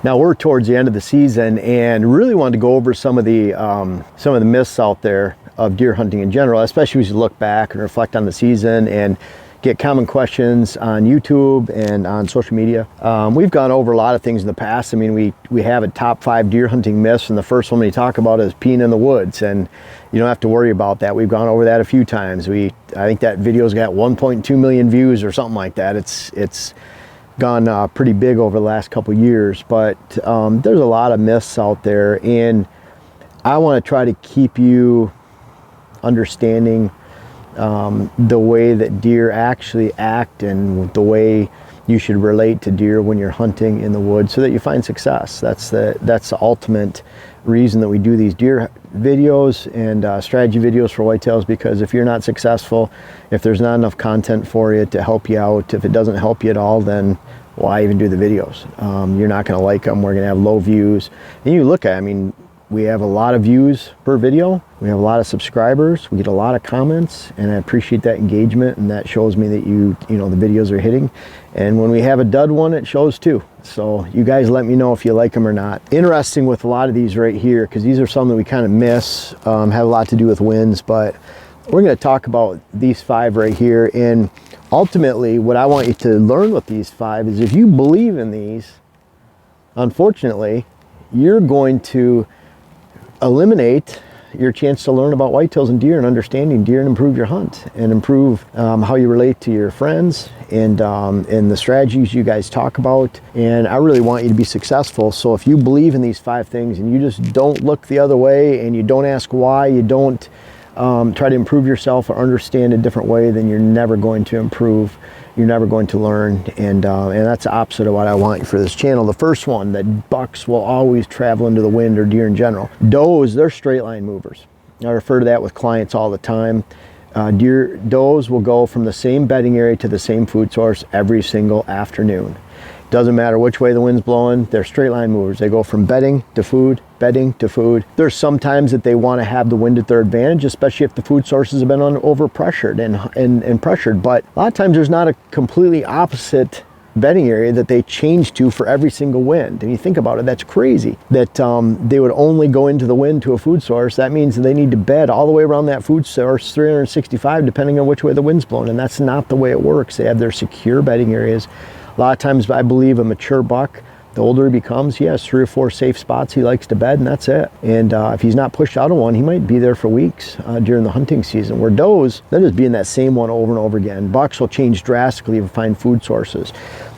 Now we're towards the end of the season and really wanted to go over some of the myths out there of deer hunting in general, especially as you look back and reflect on the season and get common questions on YouTube and on social media. We've gone over a lot of things in the past. I mean, we have a top 5 deer hunting myths, and the first one we talk about is peeing in the woods, and you don't have to worry about that. We've gone over that a few times. I think that video's got 1.2 million views or something like that. It's gone pretty big over the last couple years, but there's a lot of myths out there, and I want to try to keep you understanding the way that deer actually act and the way you should relate to deer when you're hunting in the woods so that you find success. That's the ultimate reason that we do these deer videos and strategy videos for whitetails, because if you're not successful, if there's not enough content for you to help you out, if it doesn't help you at all, then why even do the videos? You're not going to like them. We're going to have low views. And you look at it, I mean, we have a lot of views per video. We have a lot of subscribers. We get a lot of comments, and I appreciate that engagement, and that shows me that you know the videos are hitting. And when we have a dud one, it shows too. So you guys let me know if you like them or not. Interesting with a lot of these right here, because these are some that we kind of miss, have a lot to do with wins, but we're going to talk about these 5 right here. And ultimately, what I want you to learn with these 5 is if you believe in these, unfortunately, you're going to eliminate your chance to learn about whitetails and deer and understanding deer and improve your hunt and improve how you relate to your friends and the strategies you guys talk about. And I really want you to be successful. So if you believe in these 5 things and you just don't look the other way and you don't ask why, you don't try to improve yourself or understand a different way, then you're never going to improve. You're never going to learn, and that's the opposite of what I want for this channel. The first one, that bucks will always travel into the wind, or deer in general. Does, they're straight line movers. I refer to that with clients all the time. Does will go from the same bedding area to the same food source every single afternoon. Doesn't matter which way the wind's blowing, they're straight line movers. They go from bedding to food, bedding to food. There's sometimes that they want to have the wind at their advantage, especially if the food sources have been over pressured and pressured. But a lot of times there's not a completely opposite bedding area that they change to for every single wind. And you think about it, that's crazy that they would only go into the wind to a food source. That means that they need to bed all the way around that food source 365 depending on which way the wind's blowing, and that's not the way it works. They have their secure bedding areas. A lot of times I believe a mature buck, the older he becomes, he has 3 or 4 safe spots he likes to bed, and that's it. And if he's not pushed out of one, he might be there for weeks during the hunting season. Where does, they'll just be in that same one over and over again. Bucks will change drastically to find food sources.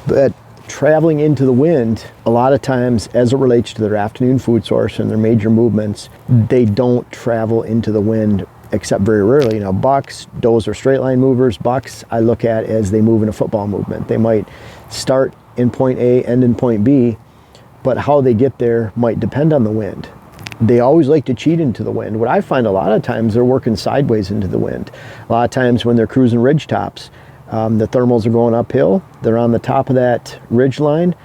But traveling into the wind, a lot of times as it relates to their afternoon food source and their major movements, they don't travel into the wind except very rarely. Now bucks, does are straight line movers. Bucks I look at as they move in a football movement. They might start in point A, end in point B, but how they get there might depend on the wind. They always like to cheat into the wind. What I find a lot of times, they're working sideways into the wind. A lot of times when they're cruising ridge tops, the thermals are going uphill, they're on the top of that ridge line,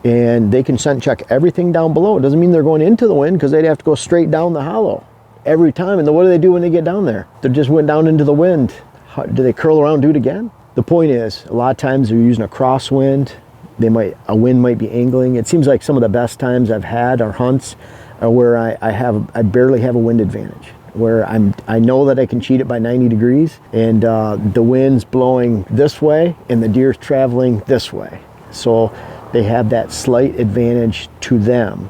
and they can scent check everything down below. It doesn't mean they're going into the wind, because they'd have to go straight down the hollow every time. And then what do they do when they get down there? They just went down into the wind. Do they curl around, do it again? The point is, a lot of times they're using a crosswind. A wind might be angling. It seems like some of the best times I've had are hunts where I barely have a wind advantage, where I know that I can cheat it by 90 degrees, and the wind's blowing this way and the deer's traveling this way. So they have that slight advantage to them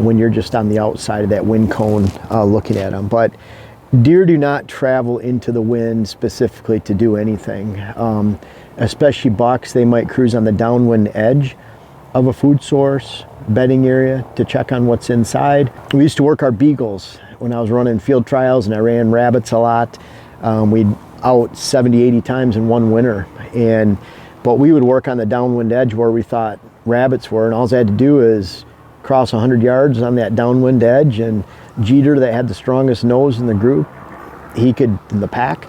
when you're just on the outside of that wind cone looking at them. But deer do not travel into the wind specifically to do anything. Especially bucks, they might cruise on the downwind edge of a food source, bedding area, to check on what's inside. We used to work our beagles when I was running field trials, and I ran rabbits a lot. We'd out 70, 80 times in one winter. But we would work on the downwind edge where we thought rabbits were, and all I had to do is cross 100 yards on that downwind edge, and Jeter, that had the strongest nose in the group, in the pack,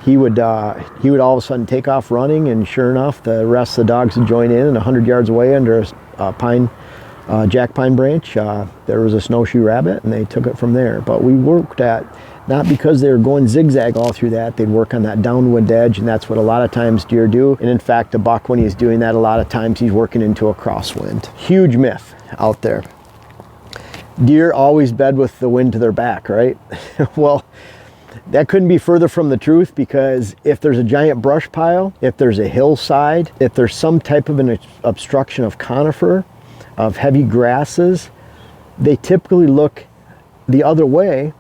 he would all of a sudden take off running, and sure enough, the rest of the dogs would join in, and 100 yards away under a jack pine branch, there was a snowshoe rabbit, and they took it from there. But we worked at not because they were going zigzag all through that. They'd work on that downwind edge, and that's what a lot of times deer do. And in fact, a buck, when he's doing that, a lot of times he's working into a crosswind. Huge myth out there. Deer always bed with the wind to their back, right? Well, that couldn't be further from the truth, because if there's a giant brush pile, if there's a hillside, if there's some type of an obstruction of conifer, of heavy grasses, they typically look the other way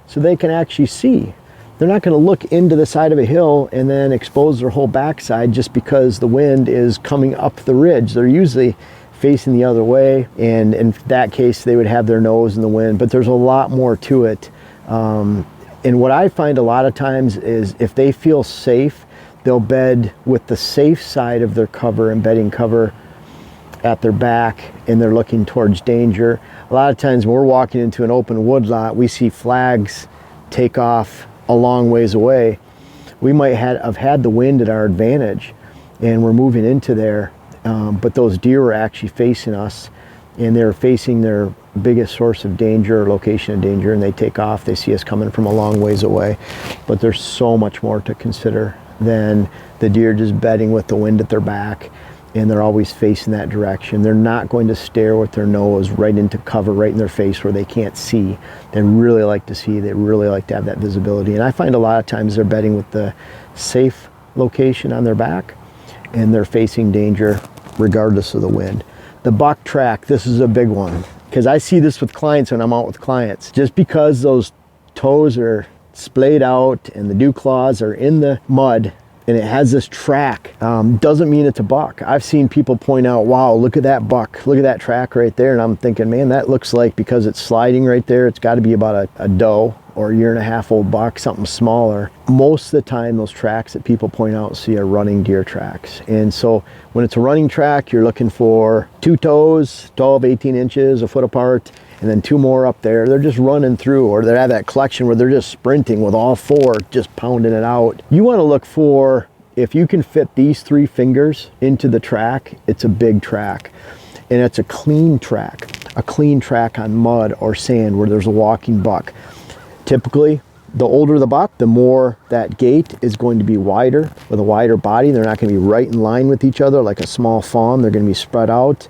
so they can actually see. They're not going to look into the side of a hill and then expose their whole backside just because the wind is coming up the ridge. They're usually facing the other way, and in that case they would have their nose in the wind, but there's a lot more to it. And what I find a lot of times is if they feel safe, they'll bed with the safe side of their cover and bedding cover at their back, and they're looking towards danger. A lot of times when we're walking into an open woodlot, we see flags take off a long ways away. We might have had the wind at our advantage and we're moving into there, but those deer are actually facing us, and they're facing their biggest source of danger or location of danger, and they take off. They see us coming from a long ways away. But there's so much more to consider than the deer just bedding with the wind at their back, and they're always facing that direction. They're not going to stare with their nose right into cover, right in their face where they can't see. They really like to see. They really like to have that visibility. And I find a lot of times they're bedding with the safe location on their back, and they're facing danger regardless of the wind. The buck track, this is a big one, because I see this with clients when I'm out with clients. Just because those toes are splayed out and the dew claws are in the mud and it has this track, doesn't mean it's a buck. I've seen people point out, wow, look at that buck, look at that track right there. And I'm thinking, man, that looks like, because it's sliding right there, it's got to be about a doe or a 1.5-year-old buck, something smaller. Most of the time, those tracks that people point out and see are running deer tracks. And so when it's a running track, you're looking for 2 toes, 12, 18 inches, a foot apart, and then 2 more up there. They're just running through, or they have that collection where they're just sprinting with all 4, just pounding it out. You want to look for, if you can fit these 3 fingers into the track, it's a big track. And it's a clean track on mud or sand where there's a walking buck. Typically, the older the buck, the more that gait is going to be wider, with a wider body. They're not going to be right in line with each other like a small fawn. They're going to be spread out.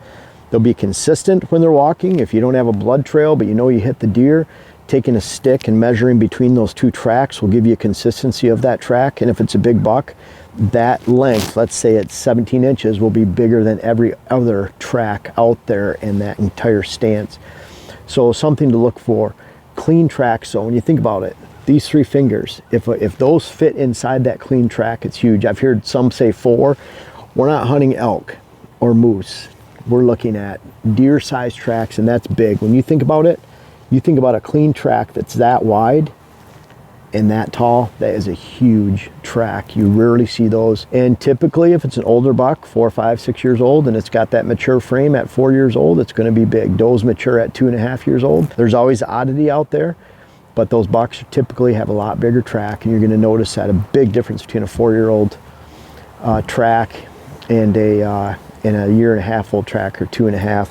They'll be consistent when they're walking. If you don't have a blood trail, but you know you hit the deer, taking a stick and measuring between those 2 tracks will give you a consistency of that track. And if it's a big buck, that length, let's say it's 17 inches, will be bigger than every other track out there in that entire stance. So something to look for. Clean track. So when you think about it, these 3 fingers, if those fit inside that clean track, it's huge. I've heard some say 4. We're not hunting elk or moose. We're looking at deer-sized tracks, and that's big. When you think about it, you think about a clean track that's that wide and that tall, that is a huge track. You rarely see those. And typically, if it's an older buck, 4, 5, 6 years old, and it's got that mature frame at 4 years old, it's going to be big. Does mature at 2.5 years old. There's always oddity out there, but those bucks typically have a lot bigger track, and you're going to notice that a big difference between a 4-year-old track and a 1.5-year-old track, or 2.5.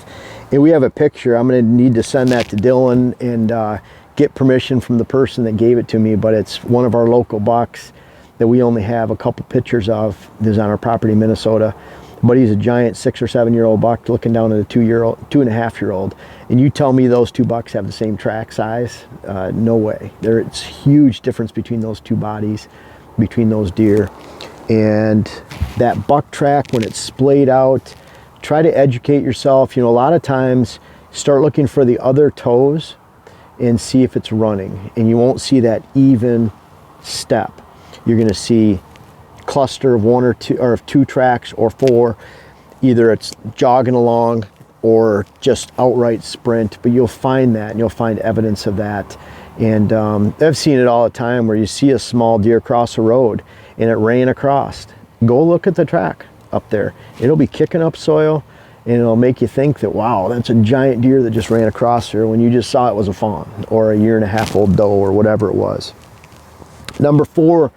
And we have a picture. I'm going to need to send that to Dylan and get permission from the person that gave it to me, but it's one of our local bucks that we only have a couple pictures of. This is on our property in Minnesota, but he's a giant 6 or 7-year-old buck looking down at a 2.5-year-old. And you tell me those 2 bucks have the same track size? No way. It's huge difference between those 2 bodies, between those deer. And that buck track, when it's splayed out, try to educate yourself. You know, a lot of times start looking for the other toes and see if it's running, and you won't see that even step. You're going to see cluster of 1 or 2, or of 2 tracks or 4. Either it's jogging along or just outright sprint, but you'll find that, and you'll find evidence of that. And I've seen it all the time where you see a small deer cross a road and it ran across. Go look at the track up there. It'll be kicking up soil, and it'll make you think that, wow, that's a giant deer that just ran across here, when you just saw it was a fawn or a 1.5-year-old doe or whatever it was. Number 4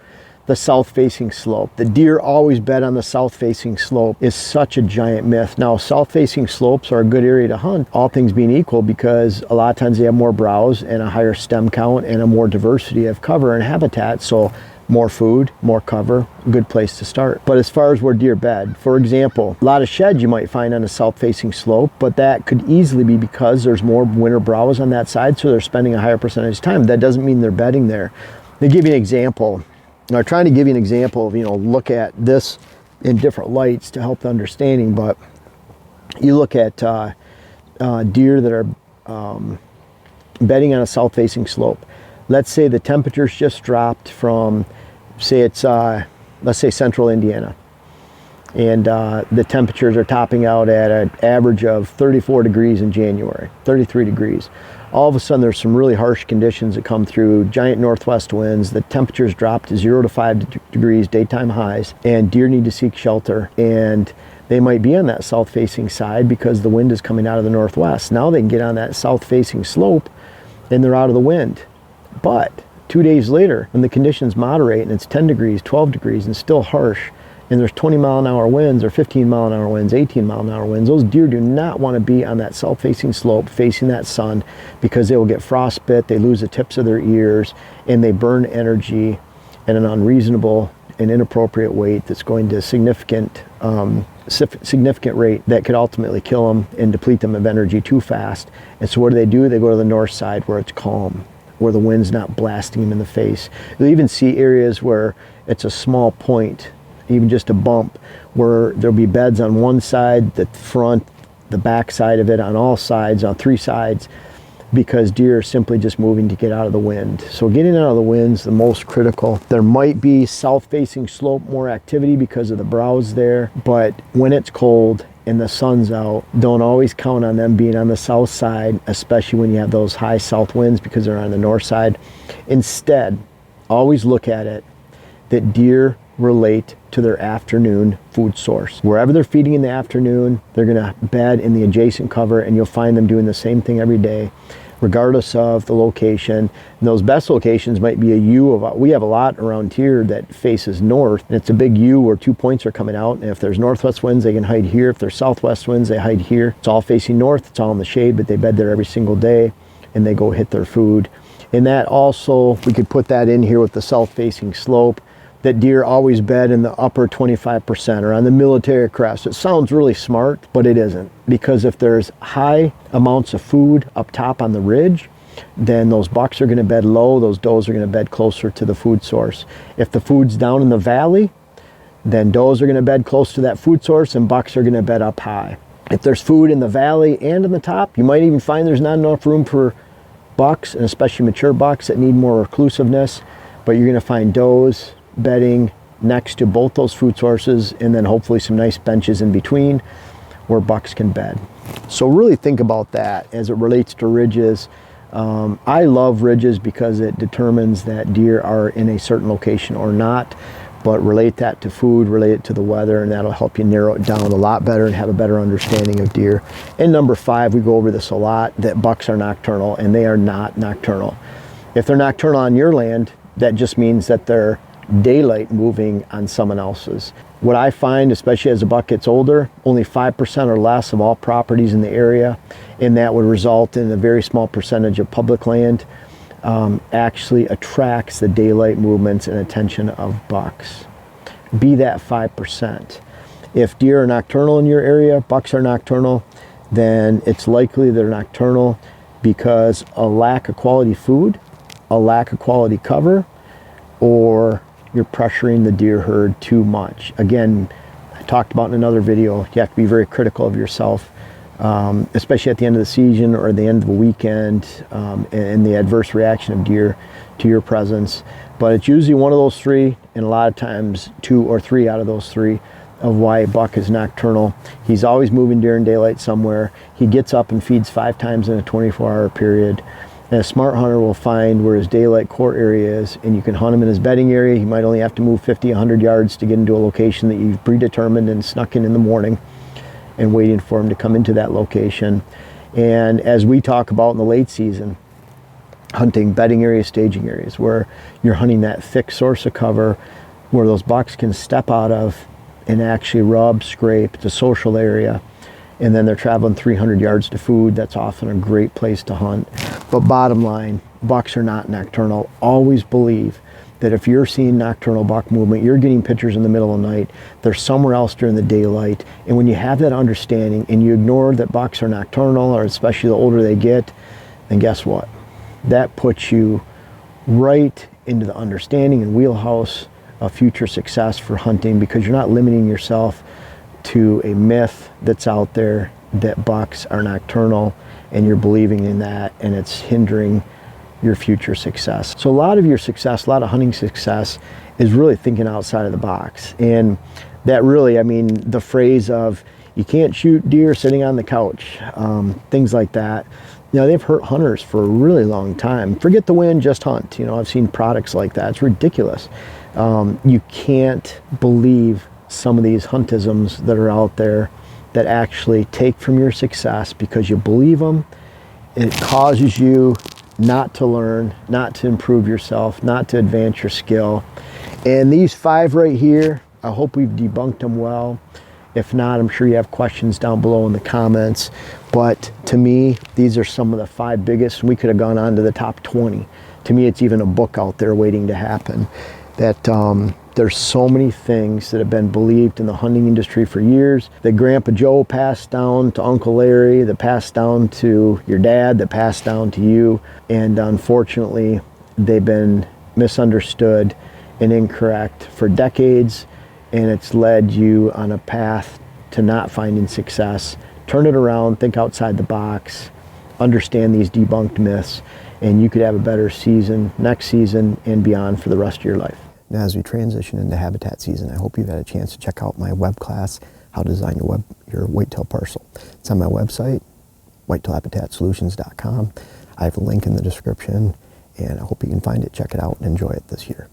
the south-facing slope. The deer always bed on the south-facing slope is such a giant myth. Now, south-facing slopes are a good area to hunt, all things being equal, because a lot of times they have more browse and a higher stem count and a more diversity of cover and habitat. So more food, more cover, good place to start. But as far as where deer bed, for example, a lot of sheds you might find on a south-facing slope, but that could easily be because there's more winter browse on that side, so they're spending a higher percentage of time. That doesn't mean they're bedding there. They give you an example. I'm trying to give you an example of, look at this in different lights to help the understanding, but you look at deer that are bedding on a south-facing slope. Let's say the temperatures just dropped from, say it's, let's say central Indiana, and the temperatures are topping out at an average of 34 degrees in January, 33 degrees. All of a sudden there's some really harsh conditions that come through, giant northwest winds, the temperatures drop to 0 to 5 degrees daytime highs, and deer need to seek shelter, and they might be on that south-facing side because the wind is coming out of the northwest. Now they can get on that south-facing slope and they're out of the wind. But 2 days later, when the conditions moderate and it's 10 degrees, 12 degrees, and still harsh, and there's 20-mile-an-hour winds or 15-mile-an-hour winds, 18-mile-an-hour winds, those deer do not want to be on that south-facing slope facing that sun, because they will get frostbite, they lose the tips of their ears, and they burn energy at an unreasonable and inappropriate rate that's going to significant rate that could ultimately kill them and deplete them of energy too fast. And so what do? They go to the north side where it's calm, where the wind's not blasting them in the face. You'll even see areas where it's a small point, even just a bump, where there'll be beds on one side, the front, the back side of it, on all sides, on 3 sides, because deer are simply just moving to get out of the wind. So getting out of the wind's the most critical. There might be south-facing slope more activity because of the browse there, but when it's cold and the sun's out, don't always count on them being on the south side, especially when you have those high south winds, because they're on the north side. Instead, always look at it that deer relate to their afternoon food source. Wherever they're feeding in the afternoon, they're gonna bed in the adjacent cover, and you'll find them doing the same thing every day, regardless of the location. And those best locations might be a U of, we have a lot around here that faces north, and it's a big U where 2 points are coming out, and if there's northwest winds, they can hide here. If there's southwest winds, they hide here. It's all facing north, it's all in the shade, but they bed there every single day, and they go hit their food. And that also, we could put that in here with the south-facing slope, that deer always bed in the upper 25% or on the military crest. It sounds really smart, but it isn't, because if there's high amounts of food up top on the ridge, then those bucks are going to bed low, those does are going to bed closer to the food source. If the food's down in the valley, then does are going to bed close to that food source, and bucks are going to bed up high. If there's food in the valley and in the top, you might even find there's not enough room for bucks, and especially mature bucks that need more reclusiveness, but you're going to find does bedding next to both those food sources, and then hopefully some nice benches in between where bucks can bed. So really think about that as it relates to ridges. I love ridges because it determines that deer are in a certain location or not, but relate that to food, relate it to the weather, and that'll help you narrow it down a lot better and have a better understanding of deer. And number 5, we go over this a lot, that bucks are nocturnal, and they are not nocturnal. If they're nocturnal on your land, that just means that they're daylight moving on someone else's. What I find, especially as a buck gets older, only 5% or less of all properties in the area, and that would result in a very small percentage of public land, actually attracts the daylight movements and attention of bucks. Be that 5%. If deer are nocturnal in your area, bucks are nocturnal, then it's likely they're nocturnal because a lack of quality food, a lack of quality cover, or you're pressuring the deer herd too much. Again, I talked about in another video, you have to be very critical of yourself, especially at the end of the season or the end of a weekend, and the adverse reaction of deer to your presence. But it's usually one of those 3, and a lot of times 2 or 3 out of those 3 of why a buck is nocturnal. He's always moving during daylight somewhere. He gets up and feeds 5 times in a 24-hour period. And a smart hunter will find where his daylight core area is, and you can hunt him in his bedding area. He might only have to move 50, 100 yards to get into a location that you've predetermined and snuck in the morning, and waiting for him to come into that location. And as we talk about in the late season, hunting bedding areas, staging areas, where you're hunting that thick source of cover, where those bucks can step out of and actually rub, scrape. It's a social area. And then they're traveling 300 yards to food. That's often a great place to hunt. But bottom line, bucks are not nocturnal. Always believe that if you're seeing nocturnal buck movement, you're getting pictures in the middle of the night, they're somewhere else during the daylight. And when you have that understanding and you ignore that bucks are nocturnal, or especially the older they get, then guess what? That puts you right into the understanding and wheelhouse of future success for hunting, because you're not limiting yourself to a myth that's out there that bucks are nocturnal, and you're believing in that, and it's hindering your future success. So a lot of your success, a lot of hunting success, is really thinking outside of the box. And that really, I mean, the phrase of you can't shoot deer sitting on the couch, things like that, you know, they've hurt hunters for a really long time. Forget the wind, just hunt. You know, I've seen products like that. It's ridiculous. You can't believe some of these huntisms that are out there that actually take from your success because you believe them. It causes you not to learn, not to improve yourself, not to advance your skill. And these 5 right here, I hope we've debunked them well. If not, I'm sure you have questions down below in the comments. But to me, these are some of the 5 biggest. We could have gone on to the top 20. To me, it's even a book out there waiting to happen. That there's so many things that have been believed in the hunting industry for years, that Grandpa Joe passed down to Uncle Larry, that passed down to your dad, that passed down to you. And unfortunately, they've been misunderstood and incorrect for decades, and it's led you on a path to not finding success. Turn it around, think outside the box, understand these debunked myths, and you could have a better season next season and beyond for the rest of your life. Now, as we transition into habitat season, I hope you've had a chance to check out my web class, How to Design Your Whitetail Parcel. It's on my website, whitetailhabitatsolutions.com. I have a link in the description, and I hope you can find it, check it out, and enjoy it this year.